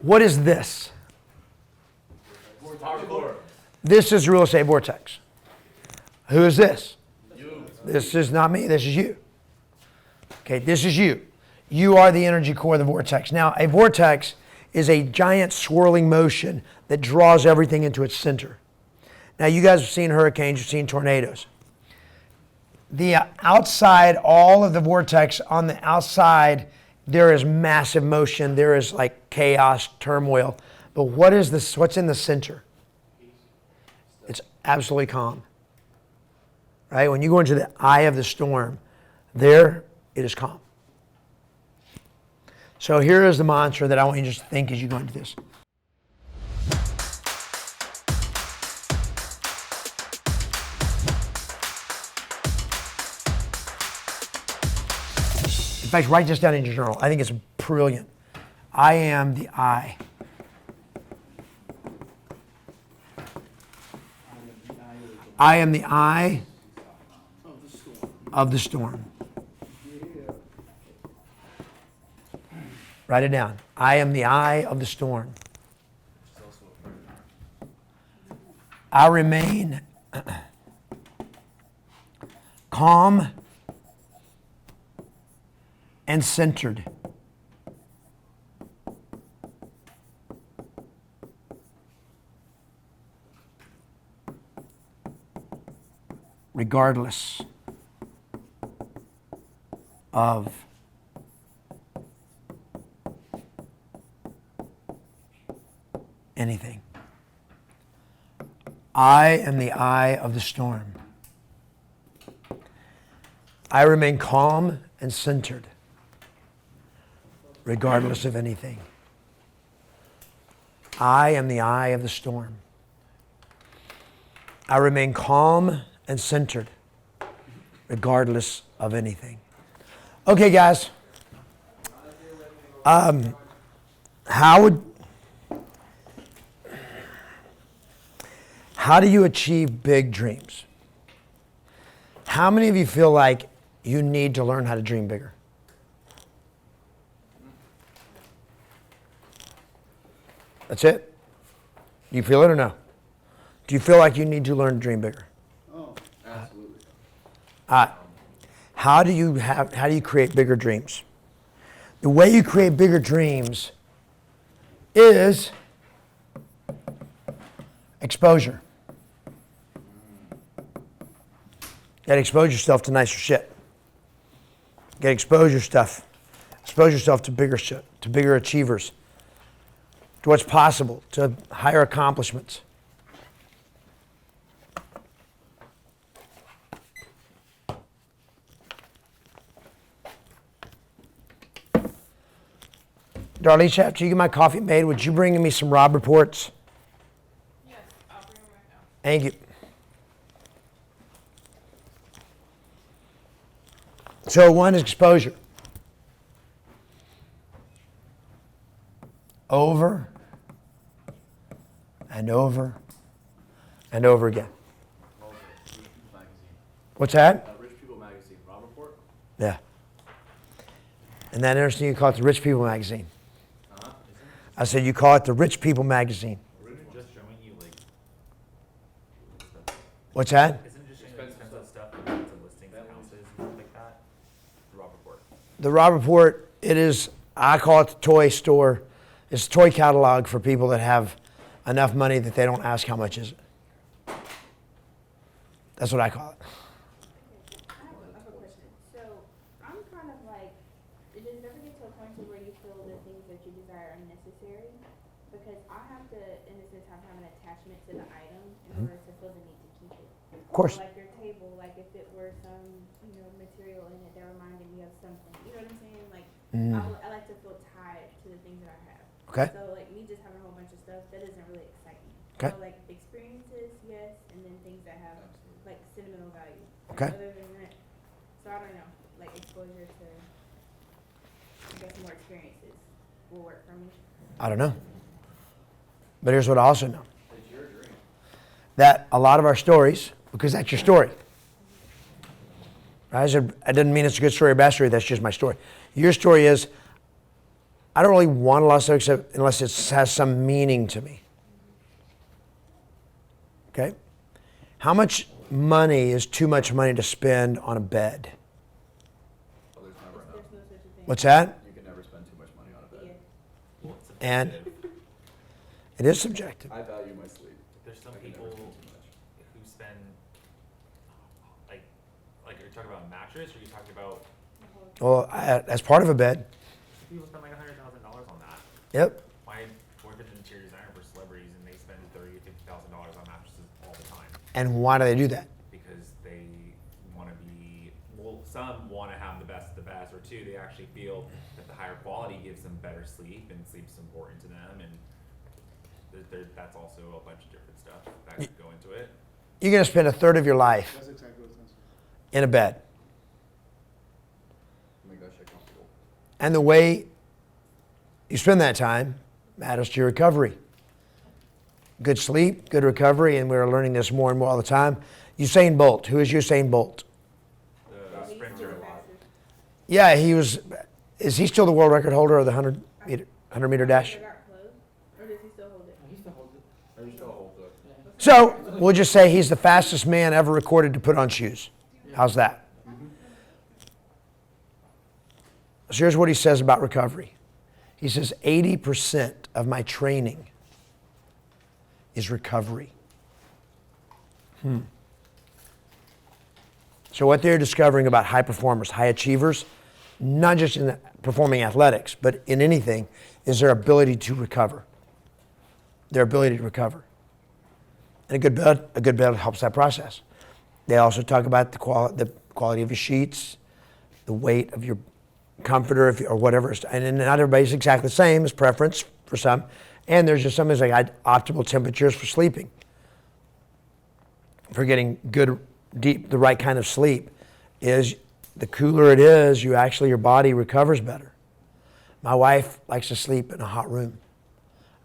What is this? This is Real Estate Vortex. Who is this? You. This is not me. This is you. Okay, this is you. You are the energy core of the vortex. Now, a vortex is a giant swirling motion that draws everything into its center. Now, you guys have seen hurricanes, you've seen tornadoes. The outside, all of the vortex on the outside, there is massive motion. There is like chaos, turmoil. But what is this? What's in the center? It's absolutely calm. Right? When you go into the eye of the storm, there it is calm. So here is the mantra that I want you to just think as you go into this. In fact, write this down in your journal. I think it's brilliant. I am the I. I am the eye of the storm. Write it down. I am the eye of the storm. I remain calm and centered. Regardless of anything. I am the eye of the storm. I remain calm and centered, regardless of anything. I am the eye of the storm. I remain calm and centered, regardless of anything. Okay, guys. How do you achieve big dreams? How many of you feel like you need to learn how to dream bigger? That's it? Do you feel it or no? Do you feel like you need to learn to dream bigger? Oh, absolutely. How do you create bigger dreams? The way you create bigger dreams is exposure. You gotta expose yourself to nicer shit. You gotta expose yourself to bigger shit, to bigger achievers, to what's possible, to higher accomplishments. Darlene, after you get my coffee made, would you bring me some Rob reports? Yes, I'll bring them right now. Thank you. So one is exposure. Over and over and over again. What's that? Rich People Magazine, Rob Report. Yeah. And that interesting, you call it the Rich People Magazine. I said you call it the Rich People Magazine. Just showing you like. What's that? Isn't it just showing expensive stuff and lots of listings and houses and stuff like that? The Rob Report. The Rob Report, it is, I call it the toy store. It's a toy catalog for people that have enough money that they don't ask how much is it. That's what I call it. I have a question. So I'm kind of like, does it ever get to a point to where you feel the things that you desire are necessary? Because I have to, in a sense, have an attachment to the item in order to feel the need to keep it. Of course. So like your table, like if it were some, material in it that reminded me of something. You know what I'm saying? Like I like to feel tied to the things that I have. Okay. So like me just having a whole bunch of stuff, that doesn't really excite me. Okay. So like experiences, yes, and then things that have like sentimental value. Okay. Other than that, so I don't know, like exposure to, I guess, more experiences will work for me. I don't know. But here's what I also know. It's your dream. That a lot of our stories, because that's your story. I said, I didn't mean it's a good story or bad story, that's just my story. Your story is, I don't really want a lot of stuff except unless it has some meaning to me. Okay? How much money is too much money to spend on a bed? Well, there's never enough. There's no such a thing. What's that? You can never spend too much money on a bed. Yeah. Well, it's And subjective. it is subjective. I value my sleep. There's some I can people never spend too much. who spend, like, are you talking about a mattress, or are you talking about, Well, as part of a bed. people spend like $100,000 on that? Yep. My boyfriend's an interior designer for celebrities, and they spend $30,000 to $50,000 on mattresses all the time And why do they do that? because they want to be. Well, some want to have the best of the best, or two, they actually feel that the higher quality gives them better sleep, and sleep's important to them, and that's also a bunch of different stuff that could go into it. You're going to spend a third of your life That's exactly what it's. in a bed. Make that shit comfortable. And the way you spend that time matters to your recovery. Good sleep, good recovery, and we're learning this more and more all the time. Usain Bolt. Who is Usain Bolt? The He used to be sprinter. the fastest. Yeah, he was. Is he still the world record holder of the 100 meter dash? It got closed, or does he still hold it? He still holds it. Or you still hold it. So we'll just say he's the fastest man ever recorded to put on shoes. How's that? So here's what he says about recovery. He says 80% of my training is recovery. So what they're discovering about high performers, high achievers, not just in performing athletics, but in anything, is their ability to recover. Their ability to recover. And a good bed helps that process. They also talk about the quality of your sheets, the weight of your comforter, or whatever. And not everybody's exactly the same. It's preference for some. And there's just some things like optimal temperatures for sleeping. For getting good, deep, the right kind of sleep is the cooler it is, your body recovers better. My wife likes to sleep in a hot room.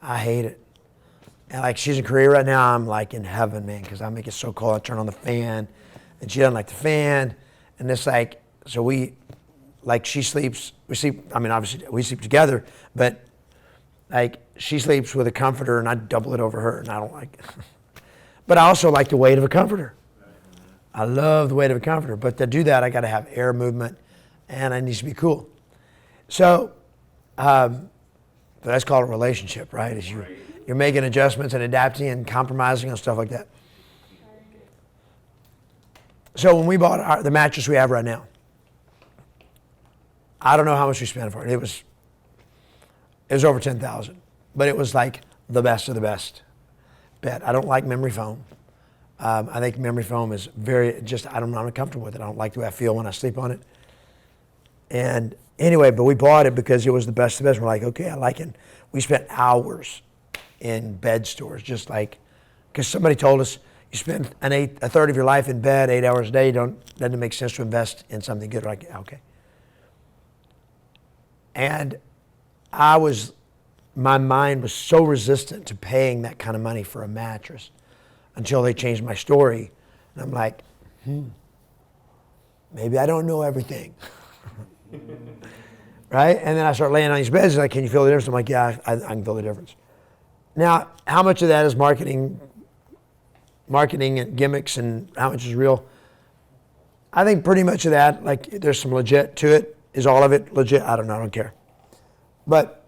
I hate it. And like she's in Korea right now, I'm like in heaven, man, because I make it so cold. I turn on the fan, and she doesn't like the fan. And it's like, so she sleeps, obviously we sleep together, but like she sleeps with a comforter and I double it over her and I don't like it. But I also like the weight of a comforter. I love the weight of a comforter, but to do that, I got to have air movement and it needs to be cool. So that's called a relationship, right? Is you're making adjustments and adapting and compromising on stuff like that. So when we bought the mattress we have right now, I don't know how much we spent for it. It was over $10,000, but it was like the best of the best bed. I don't like memory foam. I think memory foam is I'm not comfortable with it. I don't like the way I feel when I sleep on it. And anyway, but we bought it because it was the best of the best. We're like, okay, I like it. We spent hours in bed stores, just like, because somebody told us you spend a third of your life in bed, 8 hours a day. Doesn't it make sense to invest in something good? Like, okay. And my mind was so resistant to paying that kind of money for a mattress until they changed my story. And I'm like, maybe I don't know everything. Right? And then I start laying on these beds and like, can you feel the difference? I'm like, yeah, I can feel the difference. Now, how much of that is marketing and gimmicks and how much is real? I think pretty much of that, like there's some legit to it. Is all of it legit? I don't know, I don't care. But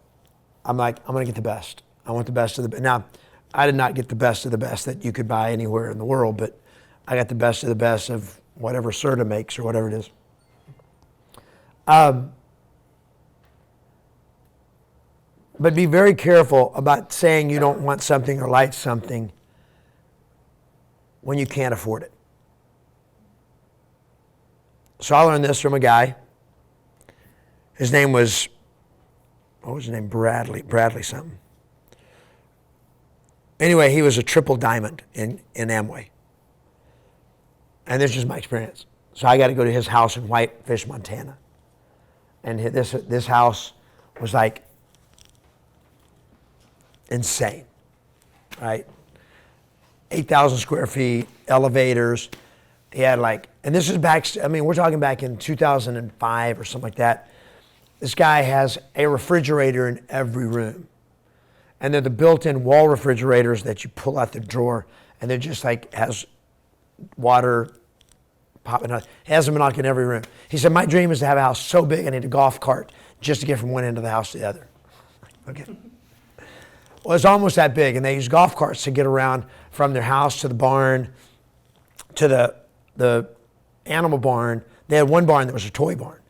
I'm like, I'm gonna get the best. I want the best of the best. Now, I did not get the best of the best that you could buy anywhere in the world, but I got the best of the best of whatever Serta makes or whatever it is. But be very careful about saying you don't want something or like something when you can't afford it. So I learned this from a guy. His name was, what was his name? Bradley something. Anyway, he was a triple diamond in Amway. And this is my experience. So I got to go to his house in Whitefish, Montana. And this house was like insane, right? 8,000 square feet, elevators. He had and this is back, we're talking back in 2005 or something like that. This guy has a refrigerator in every room. And they're the built-in wall refrigerators that you pull out the drawer, and they're just like, has water popping out. He has them in like in every room. He said, my dream is to have a house so big I need a golf cart just to get from one end of the house to the other. Okay. Well, it's almost that big, and they use golf carts to get around from their house to the barn, to the animal barn. They had one barn that was a toy barn,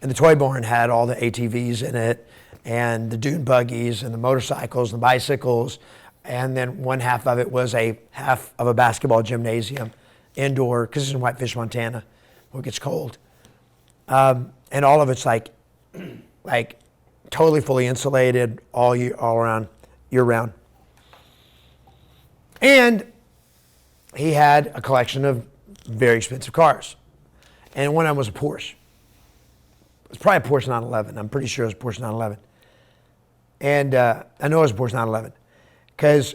and the toy barn had all the ATVs in it, and the dune buggies, and the motorcycles, and the bicycles, and then one half of it was a half of a basketball gymnasium, indoor, because it's in Whitefish, Montana, where it gets cold. And all of it's like totally fully insulated all around, year round. And he had a collection of very expensive cars. And one of them was a Porsche. It was probably a Porsche 911. I'm pretty sure it was a Porsche 911. And I know it was a Porsche 911 because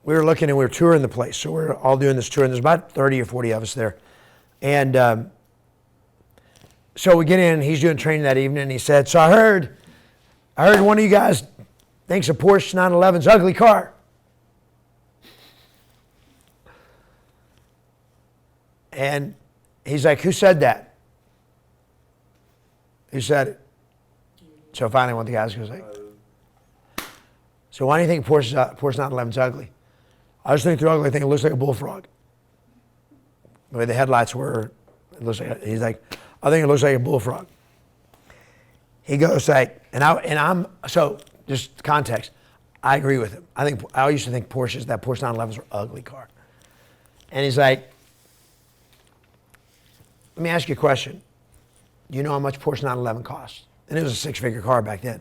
we were looking and we were touring the place. So we were all doing this tour, and there's about 30 or 40 of us there. And so we get in, he's doing training that evening, and he said, so I heard one of you guys thinks a Porsche 911's an ugly car. And he's like, who said that? Who said it? So finally one of the guys goes like, so why do you think Porsche 911's ugly? I just think they're ugly. I think it looks like a bullfrog. The way the headlights were, it looks like, he's like, I think it looks like a bullfrog. He goes like, I'm so just context, I agree with him. I used to think that Porsche 911s were an ugly car. And he's like, let me ask you a question. Do you know how much Porsche 911 costs? And it was a 6-figure car back then.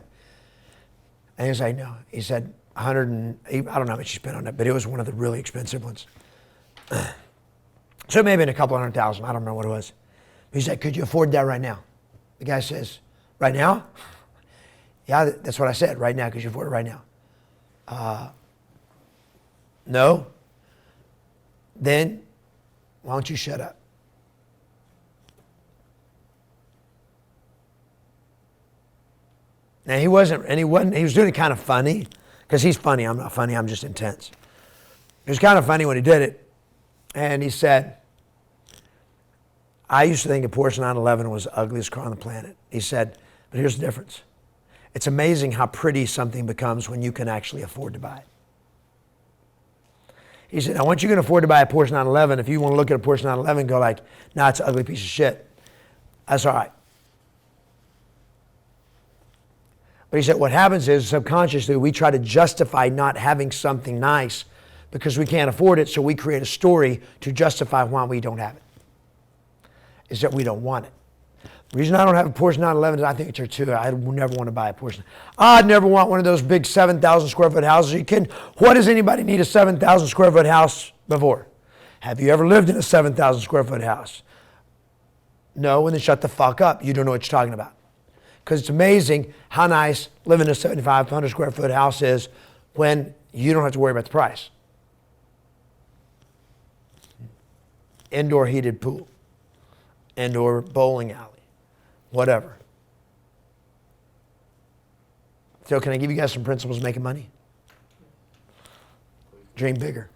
And he was like, no. He said, 108, I don't know how much you spent on it, but it was one of the really expensive ones. So it may have been a couple $100,000. I don't know what it was. He said, could you afford that right now? The guy says, right now? Yeah, that's what I said, right now. Could you afford it right now? No. Then why don't you shut up? Now he was doing it kind of funny, because he's funny, I'm not funny, I'm just intense. It was kind of funny when he did it, and he said, I used to think a Porsche 911 was the ugliest car on the planet. He said, but here's the difference. It's amazing how pretty something becomes when you can actually afford to buy it. He said, now once you can afford to buy a Porsche 911, if you want to look at a Porsche 911 and go like, nah, it's an ugly piece of shit, that's all right. But he said what happens is subconsciously we try to justify not having something nice because we can't afford it, so we create a story to justify why we don't have it. Is that we don't want it. The reason I don't have a Porsche 911 is I think it's here too. I would never want to buy a Porsche. I'd never want one of those big 7,000 square foot houses. You can. What does anybody need a 7,000 square foot house before? Have you ever lived in a 7,000 square foot house? No, and then shut the fuck up. You don't know what you're talking about. Because it's amazing how nice living in a 7,500 square foot house is when you don't have to worry about the price. Indoor heated pool, indoor bowling alley, whatever. So can I give you guys some principles of making money? Dream bigger.